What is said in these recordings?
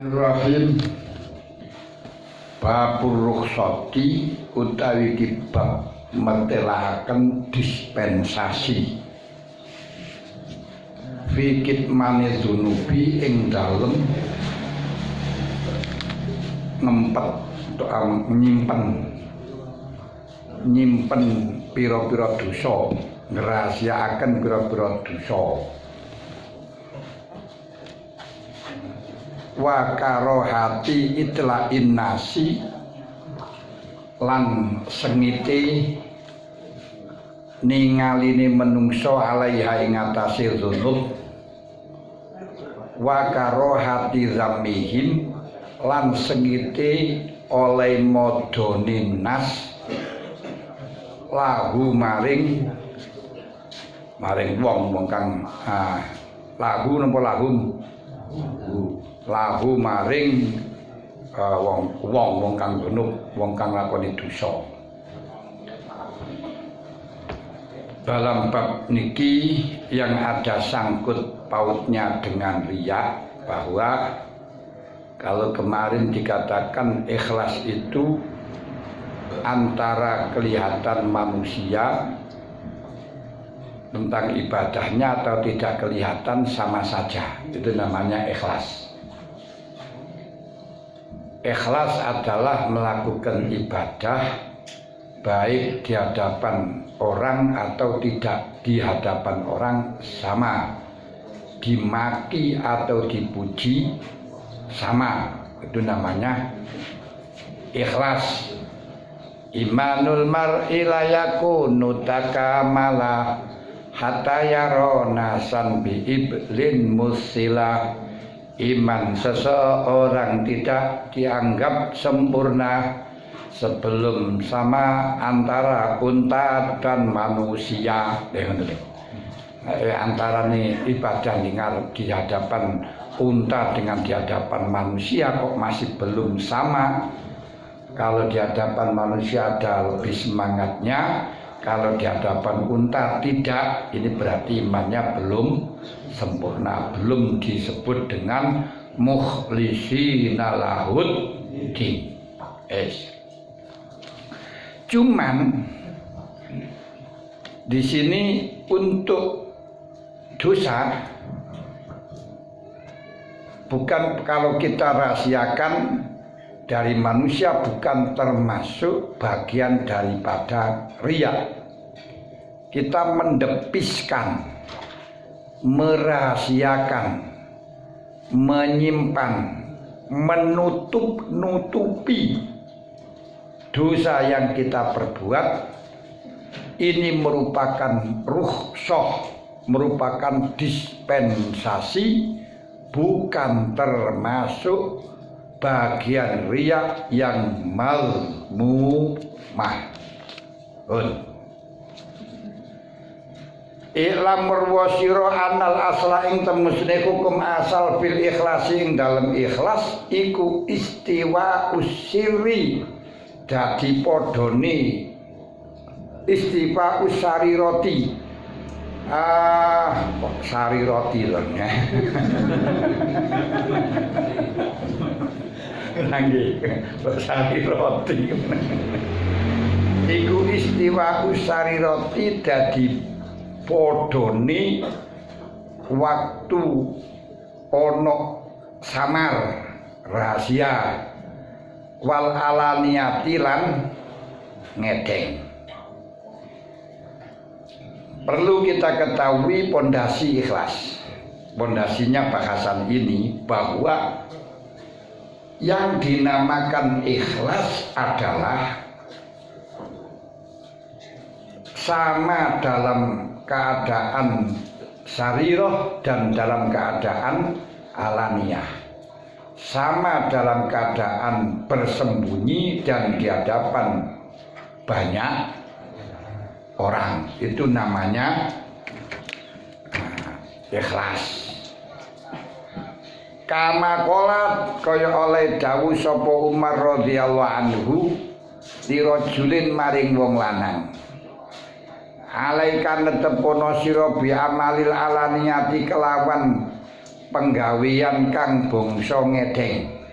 Rahim babur rukhsati utawi kibab metelaken dispensasi fikit mane dunubi ing dalem ngempet nyimpen pira-pira dosa, ngrahasiakaken pira-pira dosa. Wa karohati itla'in nasi lan sengite ningaline menungso alaiha ing atase dzunub. Wa karohati zamihim lan sengite oleh modone nas lahu maring wong kang lahu napa lahu maring wong kang gunuk, wong kang lakoni dosa. Dalam bab niki yang ada sangkut pautnya dengan riya, bahwa kalau kemarin dikatakan ikhlas itu antara kelihatan manusia tentang ibadahnya atau tidak kelihatan sama saja, itu namanya ikhlas. Ikhlas adalah melakukan ibadah baik di hadapan orang atau tidak di hadapan orang sama, dimaki atau dipuji sama, itu namanya ikhlas. Imanul mar'i la yakunu takamala hatta yarona san bi iblin musila. Iman seseorang tidak dianggap sempurna sebelum sama antara unta dan manusia. Antara nih ibadah di hadapan unta dengan di hadapan manusia kok masih belum sama. Kalau di hadapan manusia ada lebih semangatnya, kalau di hadapan unta tidak, ini berarti imannya belum sempurna, belum disebut dengan mukhlisina lahud din. Cuman di sini untuk dosa, bukan kalau kita rahasiakan dari manusia, bukan termasuk bagian daripada riya. Kita mendepiskan, merahasiakan, menyimpan, menutupi dosa yang kita perbuat. Ini merupakan rukhsah, merupakan dispensasi, bukan termasuk bagian riya yang malmumah. I'lam murwasiro anal asla ing temusne hukum asal fil ikhlasi ing dalam ikhlas iku istiwa usiri, dadi podone istiwa usari roti. Kok sari roti lho ya. Nangge sari roti. Iku istiwa usari roti dadi podone waktu ono samar rahasia wal alaniyati lan ngedeng. Perlu kita ketahui pondasi ikhlas. Pondasinya bahasan ini bahwa yang dinamakan ikhlas adalah sama dalam keadaan sariroh dan dalam keadaan alaniyah, sama dalam keadaan bersembunyi dan di hadapan banyak orang. Itu namanya ikhlas. Kama qolat kaya oleh dawuh sapa Umar radhiyallahu anhu dirajulin maring wong lanang, alaikan netepono sira bi amalil alaniyati kelawan penggawean kang bangsa ngedeng.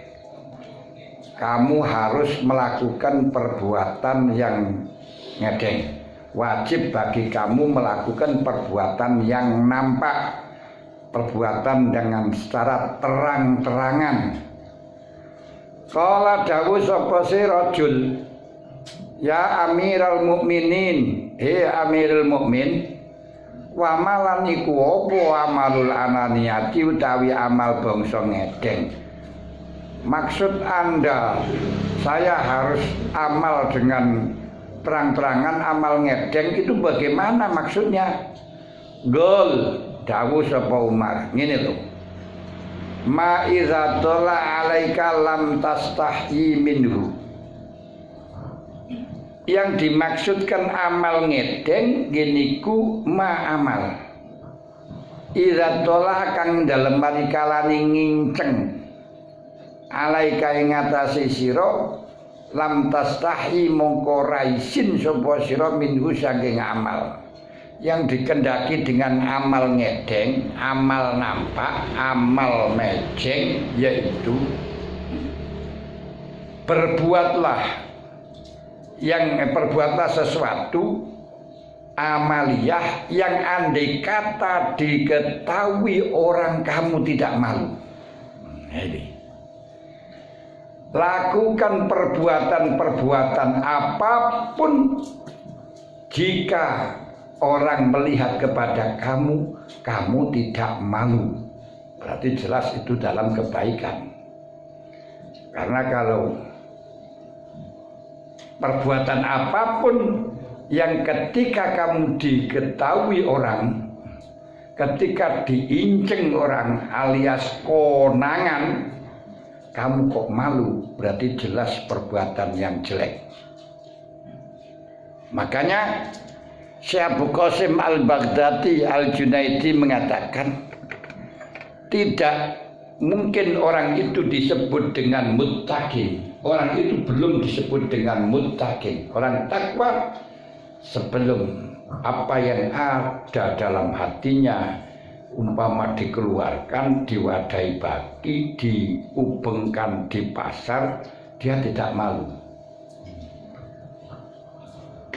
Kamu harus melakukan perbuatan yang ngedeng. Wajib bagi kamu melakukan perbuatan yang nampak, perbuatan dengan secara terang-terangan. Qala dawu sapa si rajul, ya Amirul Mukminin, he Amirul Mukmin, wa malan iku apa amalul ananiyati utawi amal bangsa ngedeng. Maksud Anda saya harus amal dengan terang-terangan, amal ngedeng itu bagaimana maksudnya? Gol dawu sapa Umar ngene lho, ma iza tola alaika lam tastahyi minhu. Yang dimaksudkan amal ngedeng geniku ma amal iza tola kang dalem parikalane nginceng alaika ing atase sira lam tastahyi mongko raisin sapa sira minhu saking amal. Yang dikendaki dengan amal ngedeng, amal nampak, amal mejeng, yaitu perbuatlah sesuatu amaliyah yang andai kata diketahui orang kamu tidak malu. Ini. Lakukan perbuatan-perbuatan apapun jika orang melihat kepada kamu, kamu tidak malu. Berarti jelas itu dalam kebaikan. Karena kalau perbuatan apapun yang ketika kamu diketahui orang, ketika diinceng orang alias konangan, kamu kok malu, berarti jelas perbuatan yang jelek. Makanya Syekh Abu Qasim Al-Baghdadi Al-Junaidi mengatakan tidak mungkin orang itu disebut dengan muttaqin. Orang itu belum disebut dengan muttaqin. Orang takwa sebelum apa yang ada dalam hatinya umpama dikeluarkan, diwadahi bagi, diubengkan di pasar, dia tidak malu.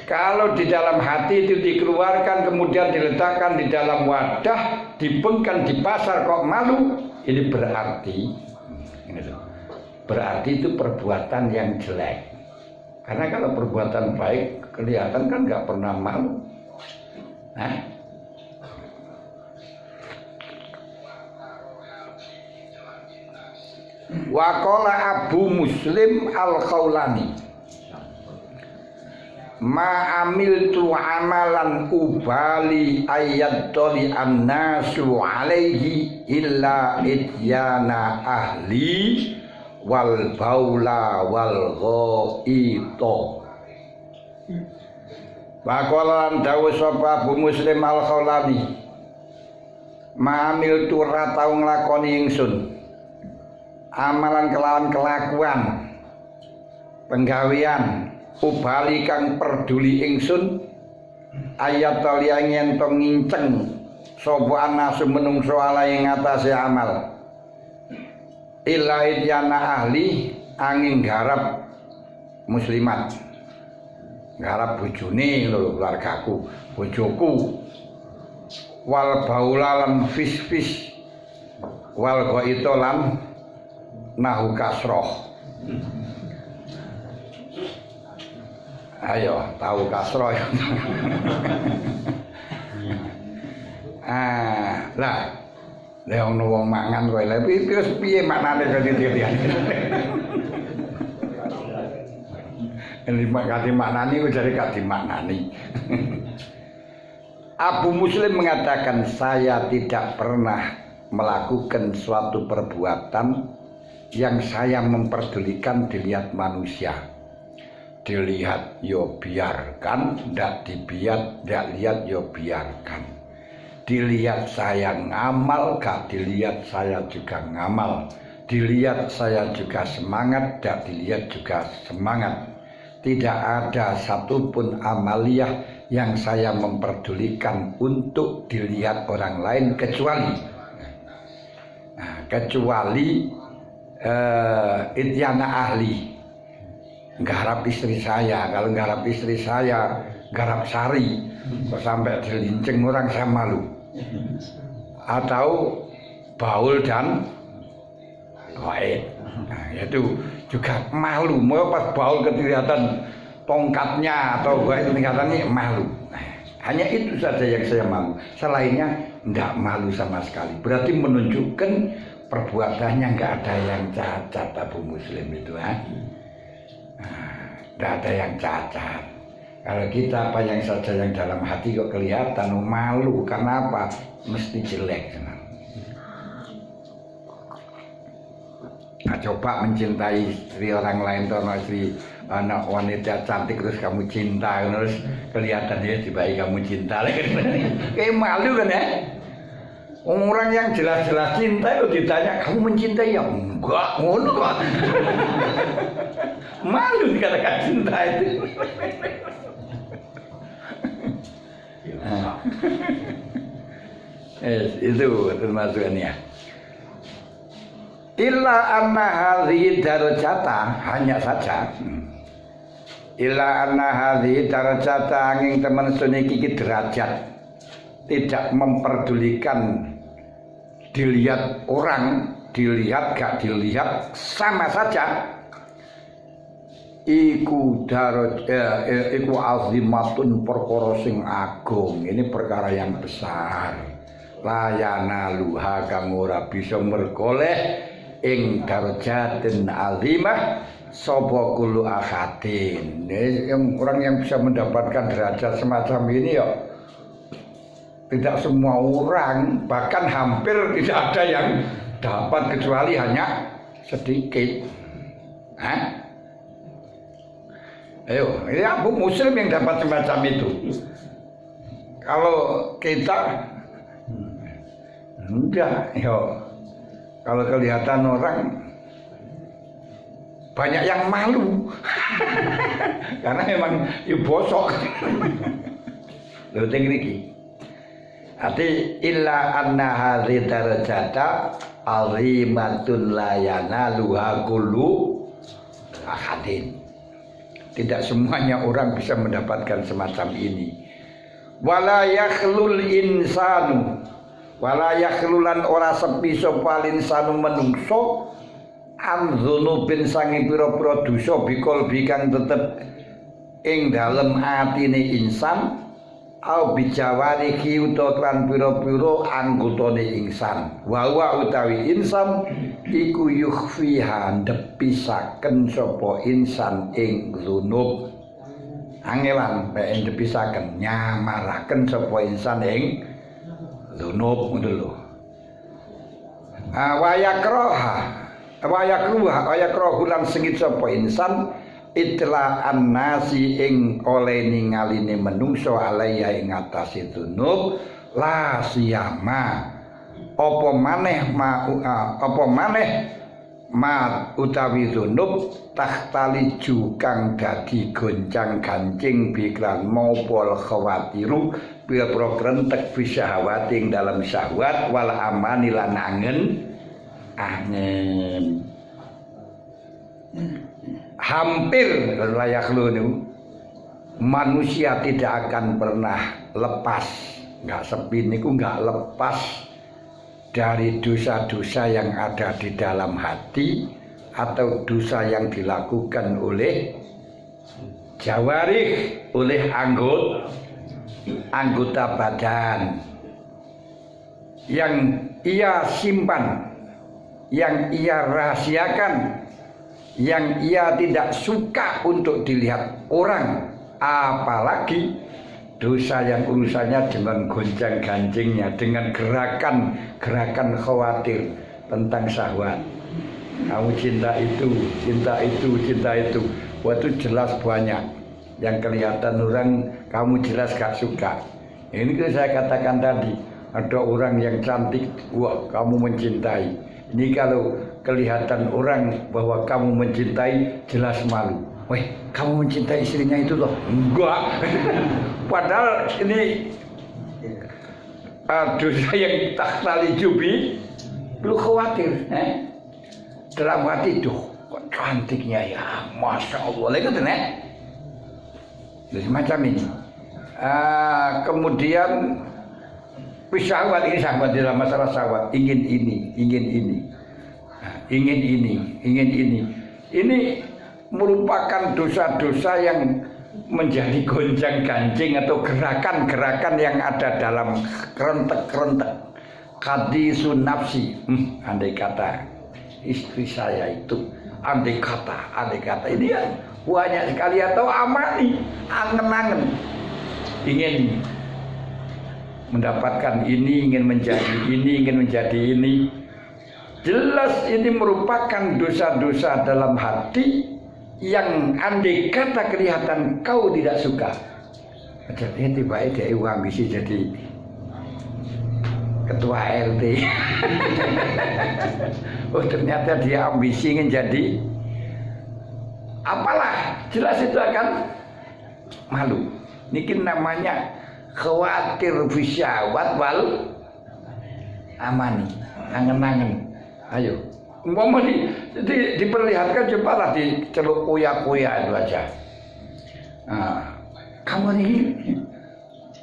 Kalau di dalam hati itu dikeluarkan kemudian diletakkan di dalam wadah, dibengkan di pasar kok malu, ini berarti itu perbuatan yang jelek. Karena kalau perbuatan baik kelihatan kan nggak pernah malu. Waqala Abu Muslim Al-Khawlani, ma amiltu amalan ubali ayyadoli annasu alaihi illa ityana ahli wal baula wal ghaito. Waqalan dawu sapa Abu Muslim Al-Khawlani, ma amiltu ra tau nglakoni ingsun amalan kelawan kelakuan penggawean ubali kang peduli ingsun ayat tali yen to nginceng sapa anasu menungso ala ing atase amal ilahi yana ahli angin garap muslimat, garap bojone lho, keluargaku, bojoku, wal baulalan fis wal ghaito lan nahu kasroh. Ayo tahu kasroh ya. Lah lek ono wong mangan kowe lha terus piye maknane kene-kene. Ini maknane maknani kok jare gak dimaknani. Abu Muslim mengatakan saya tidak pernah melakukan suatu perbuatan yang saya memperdulikan dilihat manusia. Dilihat yo biarkan, ndak dilihat yo biarkan. Dilihat saya ngamal, gak dilihat saya juga ngamal. Dilihat saya juga semangat, gak dilihat juga semangat. Tidak ada satupun amaliyah yang saya memperdulikan untuk dilihat orang lain kecuali Nah, kecuali ityana ahli, nggarap istri saya. Kalau nggarap istri saya, garap sari, kok sampai dilincing orang, saya malu. Atau baul dan gaib, nah itu juga malu. Mau pas baul kelihatan tongkatnya atau gaib kelihatannya malu. Nah, hanya itu saja yang saya malu. Selainnya enggak malu sama sekali. Berarti menunjukkan perbuatannya enggak ada yang cacat. Abu Muslim itu, enggak ada yang cacat. Kalau kita apa yang saja yang dalam hati kok kelihatan malu, karena apa? Mesti jelek. Nah, coba mencintai istri orang lain, atau istri anak wanita cantik terus kamu cinta, terus kelihatan dia tiba-tiba kamu cinta, kayak malu kan ya? Orang yang jelas-jelas cinta itu ditanya kamu mencintai ya? Enggak, ngono kok. Malu dikatakan cinta itu. Nah. Itu termasuknya. Illa anna hadhihi darajata, hanya saja. Illa anna hadhihi darajata, angin teman suniki iki derajat. Tidak memperdulikan dilihat orang, dilihat gak dilihat sama saja. Iku iku azimatun, perkara sing agung. Ini perkara yang besar. Layana luha kang ora bisa merkoleh ing darajatin azimah sapa kullu ahadin. Yang orang yang bisa mendapatkan derajat semacam ini ya tidak semua orang, bahkan hampir tidak ada yang dapat kecuali hanya sedikit. Ayo, ini Abu Muslim yang dapat semacam itu. Kalau kita enggak, yo. Kalau kelihatan orang banyak yang malu. Karena memang bosok. Lho teng mriki. Ati illa anna hadhi darajata azimatun la yanaluha kullu ahadin. Tidak semuanya orang bisa mendapatkan semacam ini. Wala yakhlul insanu, wala yakhlulan ora sepi sapa insanu menungso an dzunubin sange pira-pira dosa bikol bikang tetep ing dalem atine insan au bijawarihi utawa kan pira-pira anggotane insan. Wa utawi insan iku yukhfiha ndepisaken sapa insan ing dzunub. Angelan mek ndepisaken nyamaraken sapa insan ing dzunub ngono lho. Wayakruha lan sengit sapa insan itla annasi ing oleh ningaline menungso alaiya ing atase dzunub la siyama apa maneh ma utawi dzunub tahtali jukang dadi goncang-gancing bikran maupol khawatiru pira-pira krentek bisyahawati ing dalam syahwat wal amani lan angen hampir layak lu manusia tidak akan pernah lepas, nggak sepi niku nggak lepas dari dosa-dosa yang ada di dalam hati atau dosa yang dilakukan oleh jawarih, oleh anggota badan yang ia simpan, yang ia rahasiakan, yang ia tidak suka untuk dilihat orang, apalagi dosa yang urusannya dengan goncang-gancingnya, dengan gerakan khawatir tentang syahwat. Kamu cinta itu, cinta itu, cinta itu. Waktu jelas banyak yang kelihatan orang kamu jelas gak suka. Ini saya katakan tadi, ada orang yang cantik, wah kamu mencintai. Ini kalau kelihatan orang bahwa kamu mencintai, jelas malu. Weh, kamu mencintai istrinya itu loh? Enggak. Padahal ini dosa yang tahtali jubi Lu khawatir, dalam hati tuh kok cantiknya ya, masya Allah, lagi tuh semacam ini. Kemudian syahwat ini sahabat dalam masalah syahwat, ingin ini, ingin ini, ingin ini, ingin ini. Ini merupakan dosa-dosa yang menjadi gonjang-ganjing atau gerakan-gerakan yang ada dalam kerentek-kerentek hadisun nafsi. Andai kata istri saya itu, andai kata ini ya banyak sekali atau amani, angen-angen, ingin mendapatkan ini, ingin menjadi ini, ingin menjadi ini. Jelas ini merupakan dosa-dosa dalam hati yang andai kata kelihatan kau tidak suka. Jadi tiba-tiba dia ambisi jadi ketua RT. Oh ternyata dia ambisi ingin jadi apalah, jelas itu akan malu. Ini namanya khawatir bisyawat wal amani, angen-angen. Ayo, umpama diperlihatkan cobalah diceluk kuya-kuya itu aja. Kamu ini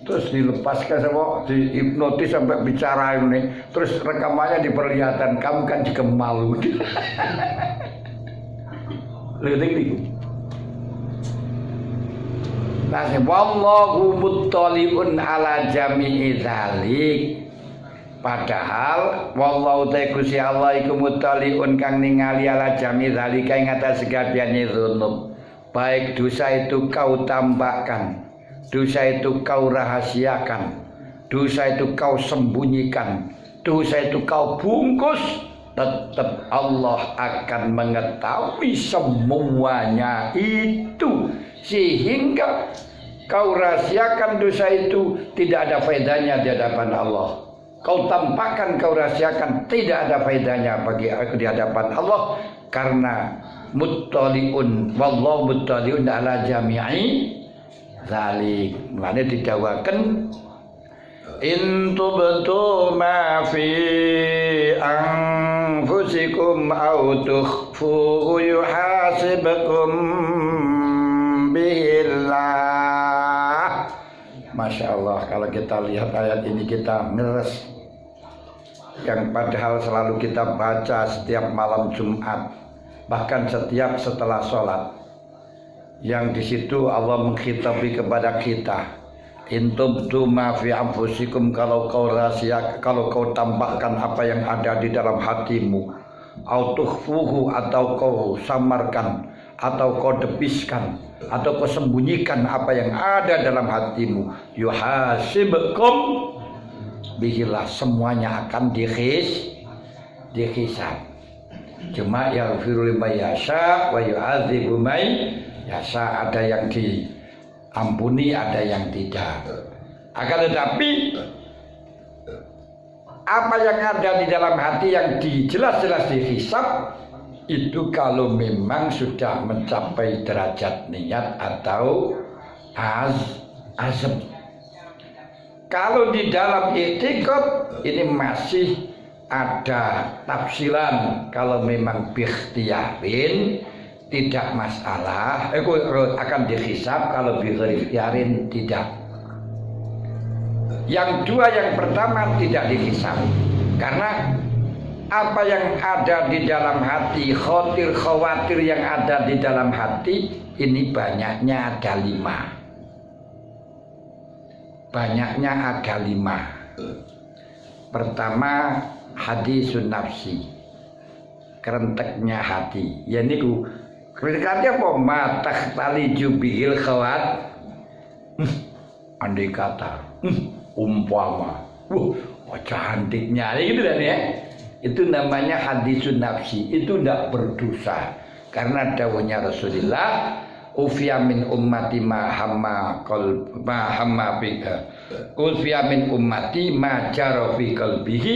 terus dilepaskan sama dihipnotis sampai bicara ini, terus rekamannya diperlihatkan, kamu kan juga malu. Lihat. Nah, wallahu muttaliun ala jami'i dzalik. Padahal wallahu ta'ala Gusti Allah iku muttaliun kang ningali ala jami'i dzalika ing atas sekabehane dzunub. Baik dosa itu kau tambahkan, dosa itu kau rahasiakan, dosa itu kau sembunyikan, dosa itu kau bungkus, tetap Allah akan mengetahui semuanya itu, sehingga kau rahasiakan dosa itu tidak ada faedahnya di hadapan Allah. Kau tampakkan, kau rahasiakan, tidak ada faedahnya bagi aku di hadapan Allah, karena muttaliun, wallahu muttaliun ala jami'i zalik. Mulane didawaken in tubtu ma fi anfusikum aw tukhfuhu yuhasibukum billah. Masya Allah, kalau kita lihat ayat ini kita meres, yang padahal selalu kita baca setiap malam Jumat, bahkan setiap setelah sholat, yang di situ Allah menghitabi kepada kita, intubtu ma fi anfusikum, kalau kau rahasia, kalau kau tampakkan apa yang ada di dalam hatimu, au tukhfuhu, atau kau samarkan, atau kau debiskan, atau kau sembunyikan apa yang ada dalam hatimu, yuhasibukum bihilah, semuanya akan dihisab. Cuma yaghfiru liman yasha wa yu'adzibu man yasha, ada yang diampuni, ada yang tidak. Akan tetapi apa yang ada di dalam hati yang jelas-jelas dihisab, itu kalau memang sudah mencapai derajat niat atau azam. Kalau di dalam i'tiqad ini masih ada tafsilan. Kalau memang biikhtiyarin tidak masalah, akan dihisab. Kalau biikhtiyarin tidak. Yang dua, yang pertama tidak dihisab, karena apa yang ada di dalam hati, khawatir yang ada di dalam hati ini banyaknya ada 5. Banyaknya ada 5. Pertama, hadisun nafsi, kerenteknya hati. Ya niku kerenteknya apa? Matah tali jubihil khawat. Andai kata, umpama, cantiknya, gitu kan ya. Itu namanya hadisun nafsi, itu tidak berdosa, karena dawuhnya Rasulullah, ufiya min ummati ma hamma bika, ufiya min ummati ma jara fi qalbihi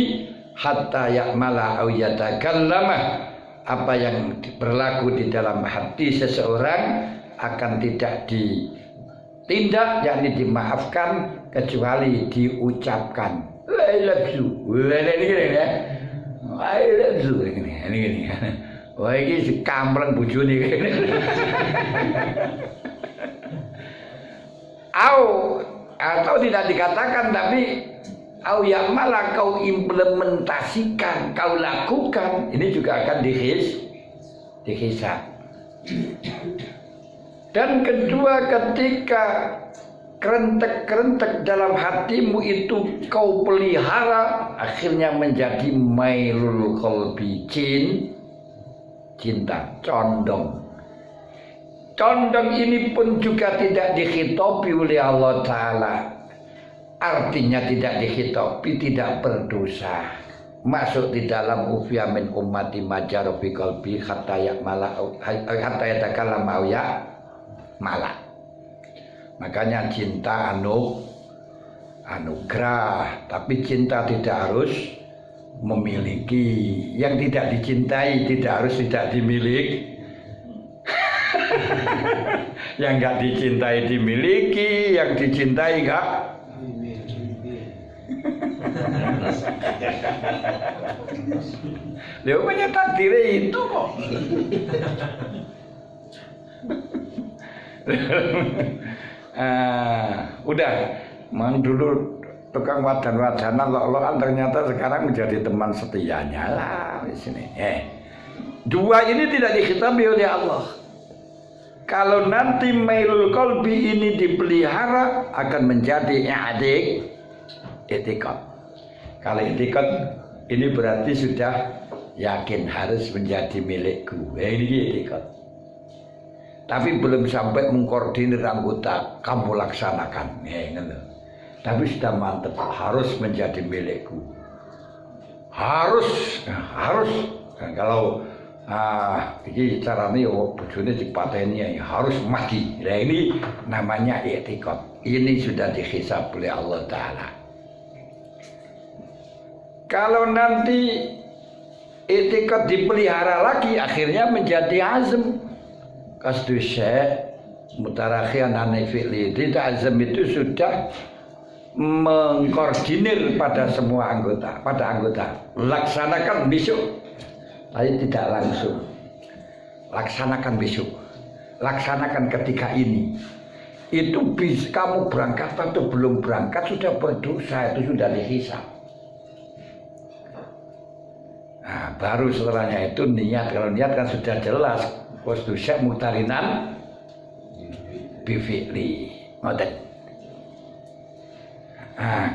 hatta ya'mala aw yatakallama. Apa yang berlaku di dalam hati seseorang akan tidak ditindak, yakni dimaafkan, kecuali diucapkan. Ayo ini. Wah iki kampleng bojone. Atau tidak dikatakan tapi yang malah kau implementasikan, kau lakukan, ini juga akan dihisab. Dan kedua, ketika kerentek-kerentek dalam hatimu itu kau pelihara, akhirnya menjadi mailul qalbi, cinta, condong. Condong ini pun juga tidak dikhitabi oleh Allah Ta'ala. Artinya tidak dikhitabi, tidak berdosa. Masuk di dalam ufiya min ummati majaru fi qalbi hatta yatakallama au ya mala. Makanya cinta anugerah, tapi cinta tidak harus memiliki. Yang tidak dicintai tidak harus tidak dimiliki. Yang enggak dicintai dimiliki, yang dicintai enggak. Dia punya takdir itu kok. Udah, memang dulu tukang wajan-wajanan lo-loan ternyata sekarang menjadi teman setianya lah di sini. Dua ini tidak dikhitabi oleh Allah. Kalau nanti mailul qalbi ini dipelihara akan menjadi i'tiqad. Kalau i'tiqad ini berarti sudah yakin harus menjadi milikku. Ini i'tiqad. Tapi belum sampai mengkoordinir anggota, kamu laksanakan. Tapi sudah mantap, harus menjadi milikku. Harus. Dan kalau ini caranya bojone dipateni harus mati. Nah ini namanya i'tiqad. Ini sudah dihisab oleh Allah Ta'ala. Kalau nanti i'tiqad dipelihara lagi, akhirnya menjadi azam. Qasdu syai' mutarakhian an fi'li. Tidak, azam itu sudah mengkoordinir pada semua anggota, laksanakan besok. Tapi tidak langsung. Laksanakan besok. Laksanakan ketika ini. Itu bisa kamu berangkat atau belum berangkat sudah berdosa, itu sudah dihisab. Nah, baru setelahnya itu niat. Kalau niat kan sudah jelas. Qasdu syai' mutarinan bifi'li. Ngoten.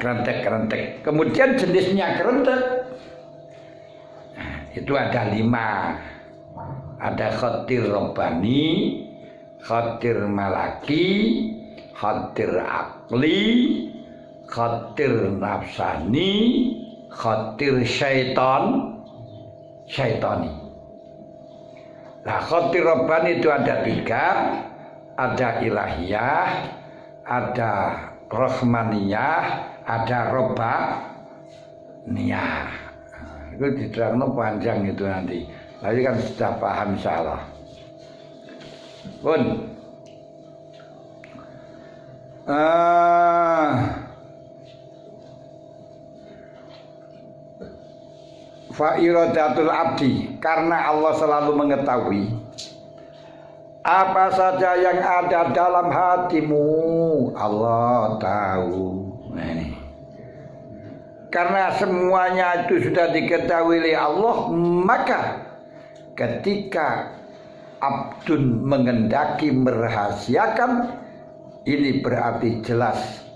Kerentek. Kemudian jenisnya kerentek. Itu ada 5. Ada khatir robbani, khatir malaki, khatir akli, khatir nafsani, khatir syaitani. Nah, khatir robbani itu ada 3. Ada ilahiyah, ada rahmaniyah, ada robbaniyah. Itu diterangkan panjang itu nanti. Tapi kan sudah paham insyaallah. Pun fa'iradatul abdi, karena Allah selalu mengetahui apa saja yang ada dalam hatimu. Allah tahu. Nah, ini. Karena semuanya itu sudah diketahui oleh Allah, maka ketika abdun mengendaki merahasiakan, ini berarti jelas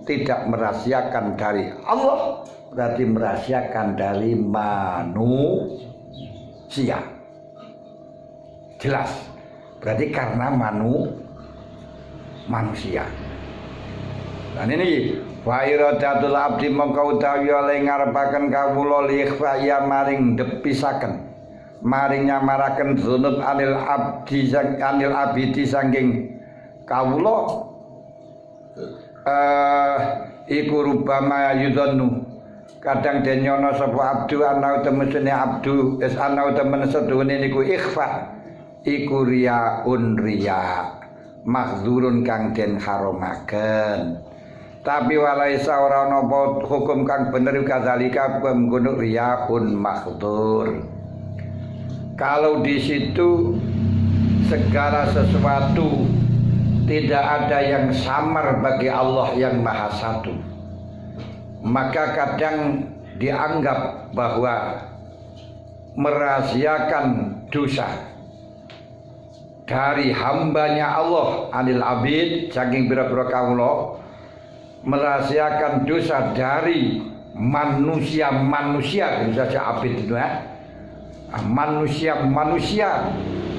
tidak merahasiakan dari Allah, berarti merahasiakan dari manusia. Jelas. Berarti karena manusia. Dan ini wa iradatul abdi mongko utawi oleh ngarepaken kawula li ikhfa maring depisaken maring nyamaraken dzunub anil abdi saking kawula iku rubama yudhanu kadang denyono sapa abdu ana temene abdu es ana temene sedune niku ikhfa iku riya mahdzurun kang den haromaken. Tapi walaisa ora ana hukum kang bener kadzalika mengkono riyaun mahdhur. Kalau di situ segala sesuatu tidak ada yang samar bagi Allah yang Maha Satu, maka kadang dianggap bahwa merahasiakan dosa dari hambanya Allah anil abid saking pira-pira kawula, merahasiakan dosa dari manusia saja abid itu manusia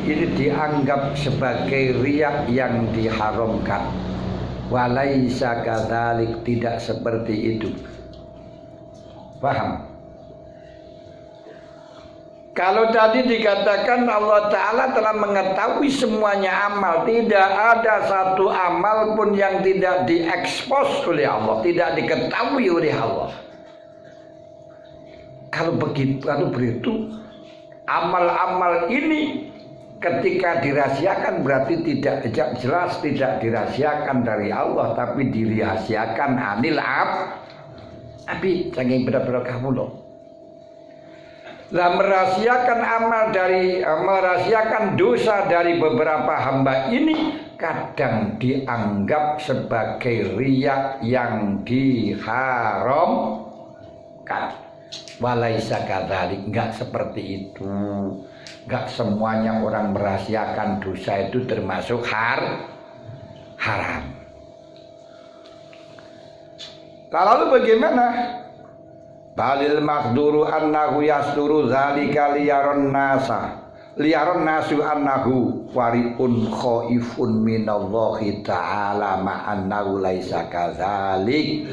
ini dianggap sebagai riya yang diharamkan. Walaisa kadzalik, tidak seperti itu. Paham? Kalau tadi dikatakan Allah Ta'ala telah mengetahui semuanya amal, tidak ada satu amal pun yang tidak diekspos oleh Allah, tidak diketahui oleh Allah. Kalau begitu, amal-amal ini ketika dirahasiakan berarti tidak jelas tidak dirahasiakan dari Allah, tapi dirahasiakan anil abid saking bener-bener kawula. Lah merahasiakan merahasiakan dosa dari beberapa hamba ini kadang dianggap sebagai riya yang diharamkan. Walaisa kadzalik, enggak seperti itu. Enggak semuanya orang merahasiakan dosa itu termasuk haram. Lalu bagaimana? Balil makduru annahu yasduru zalika liyaron nasu annahu wari'un khaifun minallahi ta'ala ma'annahu laisa kadzalik.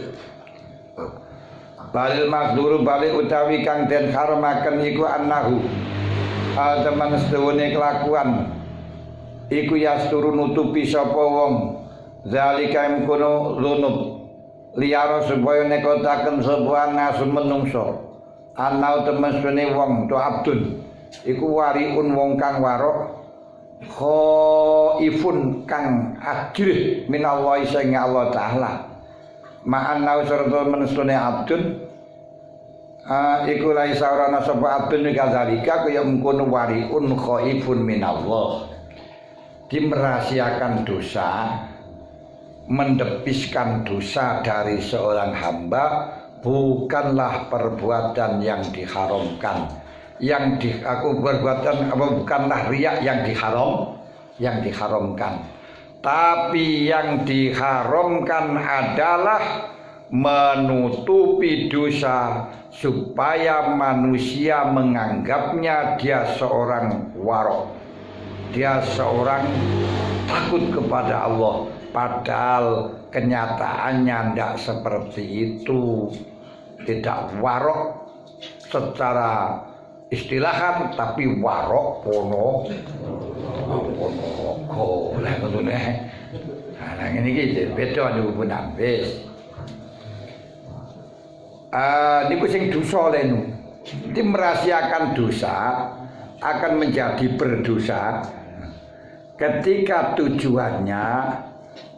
Balil makduru balik utawi kang den haramaken iku annahu teman sedune kelakuan iku yasturu nutupi sapa wong zalika mkono dzunub liyara supaya nekotaken sapa nasu menungso anau temen sedune wong to abdun iku wariun wong kang warok khaifun kang ajrih minallahi sing Allah Ta'ala ma'anau sarta menusune abdun iku laisa ora sapa abdun kadzalika kaya mengkono wariun khaifun minallah. Dimerahasiakan dosa, mendepiskan dosa dari seorang hamba bukanlah perbuatan yang diharamkan. Bukanlah riya yang diharamkan. Tapi yang diharamkan adalah menutupi dosa supaya manusia menganggapnya dia seorang warok, dia seorang takut kepada Allah, padahal kenyataannya tidak seperti itu. Tidak warok secara istilahan, tapi warok pono lah ngono. Nah ngene iki beda hubungan wis. Niku sing dosa lenu. Ini merahasiakan dosa akan menjadi berdosa ketika tujuannya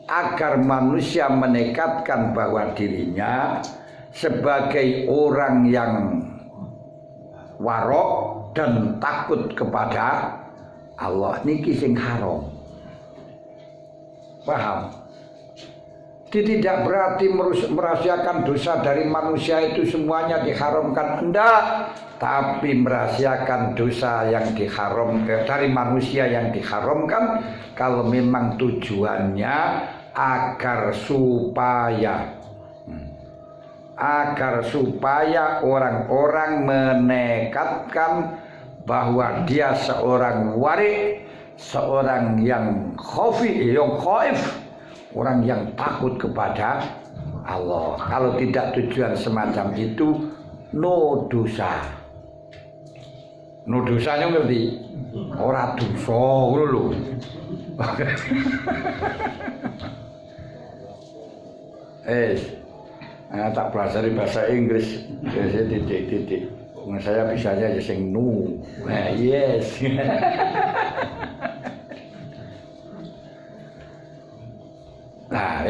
agar manusia menekadkan bahwa dirinya sebagai orang yang warok dan takut kepada Allah. Niki sing haram. Paham? Tidak berarti merahasiakan dosa dari manusia itu semuanya diharamkan, enggak, tapi merahasiakan dosa yang diharamkan dari manusia yang diharamkan kalau memang tujuannya agar supaya orang-orang menekadkan bahwa dia seorang wari, seorang yang khaif, orang yang takut kepada Allah. Kalau tidak tujuan semacam itu, no dosa. No dosanya ngerti? Ora dosa ngono lho. Tak pelajari bahasa Inggris, saya titik. Saya bisanya aja sing no. Yes. Nah,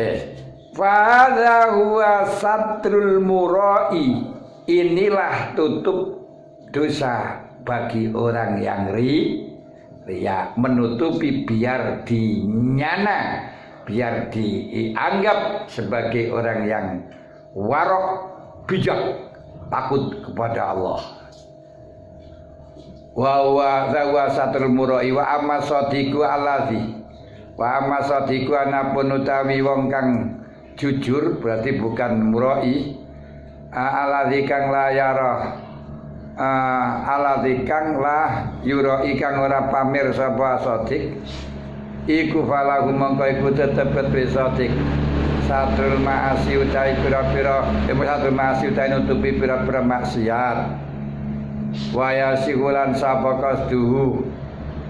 Fadha huwa satrul murai. Inilah tutup dosa bagi orang yang riya, menutupi biar dinyana, biar dianggap sebagai orang yang warok, bijak, takut kepada Allah. Wa satrul murai wa amma sadiqu allazi wa amma sadiqu anapun utawi wong kang jujur, berarti bukan murai, allazi kang la yara, allazi kang la yurai kang ora pamer sapa sadiq, iku falahu mongko iku tetep sadiq satrul ma'asi utai pira-pira satrul ma'asi utai nutupi pira-pira maksiat. Waya sigulan sapa kasduhu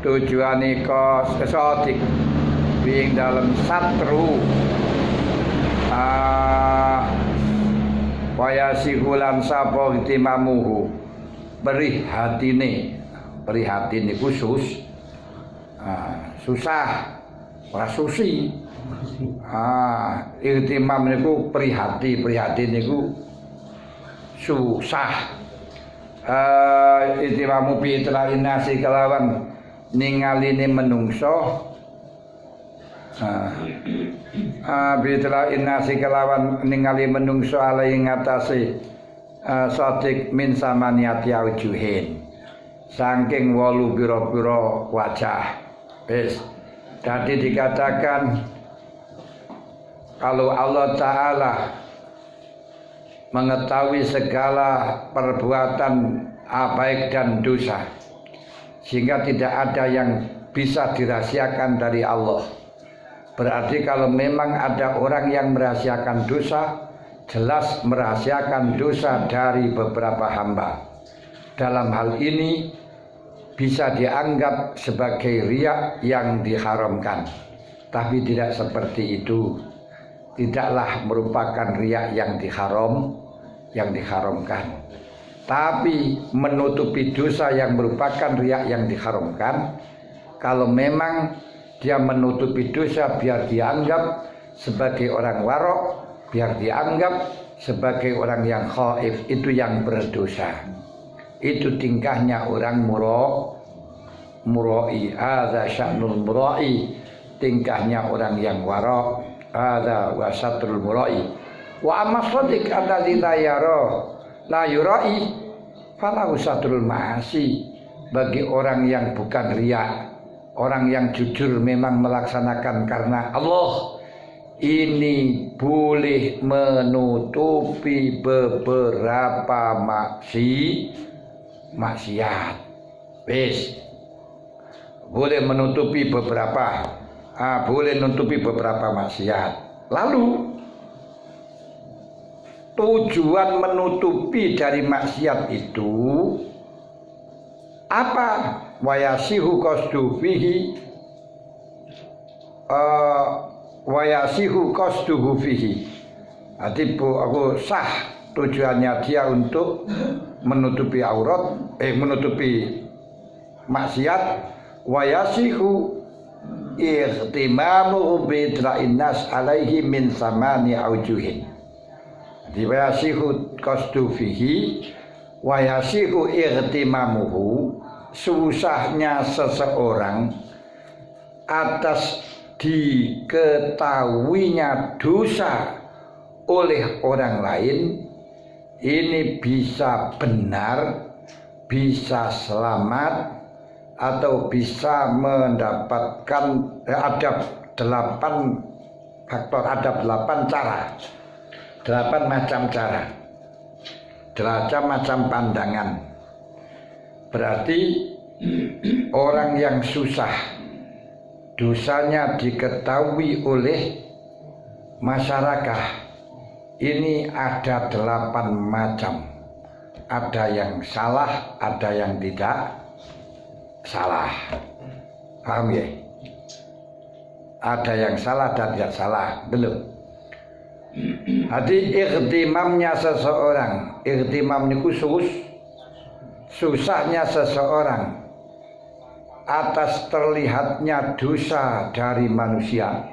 tujuane sodik ing dalam satru waya sigulan sapa timamuhu prihatine khusus susah ora susi ihtimam niku prihatin niku susah. Itimamu bi itla'in nasi kelawan ningaline menungso, bi itla'in nasi kelawan ningali menungso alai ngatasi sodik min samaniyati aujuhin saking 8 pira-pira wajah. Wis dadi dikatakan kalau Allah Ta'ala mengetahui segala perbuatan baik dan dosa, sehingga tidak ada yang bisa dirahasiakan dari Allah. Berarti kalau memang ada orang yang merahasiakan dosa, jelas merahasiakan dosa dari beberapa hamba. Dalam hal ini bisa dianggap sebagai riya yang diharamkan, tapi tidak seperti itu. Tidaklah merupakan riya yang diharamkan, tapi menutupi dosa yang merupakan riya yang diharamkan. Kalau memang dia menutupi dosa biar dianggap sebagai orang warok, biar dianggap sebagai orang yang khaif, itu yang berdosa. Itu tingkahnya orang murai. Hadza sya'nul murai, tingkahnya orang yang warok. Hadza wa satrul murai. Wa amma shadiq alladzi la yurai falahu satrul ma'asi. Bagi orang yang bukan riya, orang yang jujur memang melaksanakan karena Allah, ini boleh menutupi beberapa maksiat. Wis boleh menutupi beberapa maksiat. Lalu tujuan menutupi dari maksiat itu apa? Wayasihu qasdu fihi wayasihu qasduhu fihi. Arti aku sah tujuannya dia untuk menutupi aurat, menutupi maksiat. Wayasihu ihtimamu bidra'in nas alaihi min samani aujuhin. Wayasihu qasdu fihi wayasihu ihtimamuhu, susahnya seseorang atas diketahuinya dosa oleh orang lain, ini bisa benar, bisa selamat, atau bisa mendapatkan ada 8 faktor, ada 8 cara, 8 macam cara, 8 macam pandangan. Berarti orang yang susah dosanya diketahui oleh masyarakat, ini ada 8 macam. Ada yang salah, ada yang tidak salah. Paham ya? Ada yang salah dan tidak salah. Belum. Jadi ikhtimamnya seseorang, ikhtimam ini khusus, susahnya seseorang atas terlihatnya dosa dari manusia,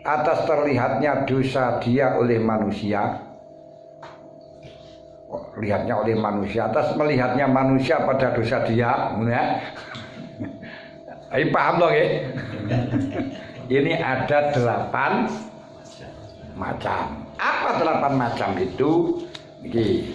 atas terlihatnya dosa dia oleh manusia. Lihatnya oleh manusia, atas melihatnya manusia pada dosa dia, ya. Ayo paham dong ya? Ini ada 8 macam. Apa 8 macam itu? Ini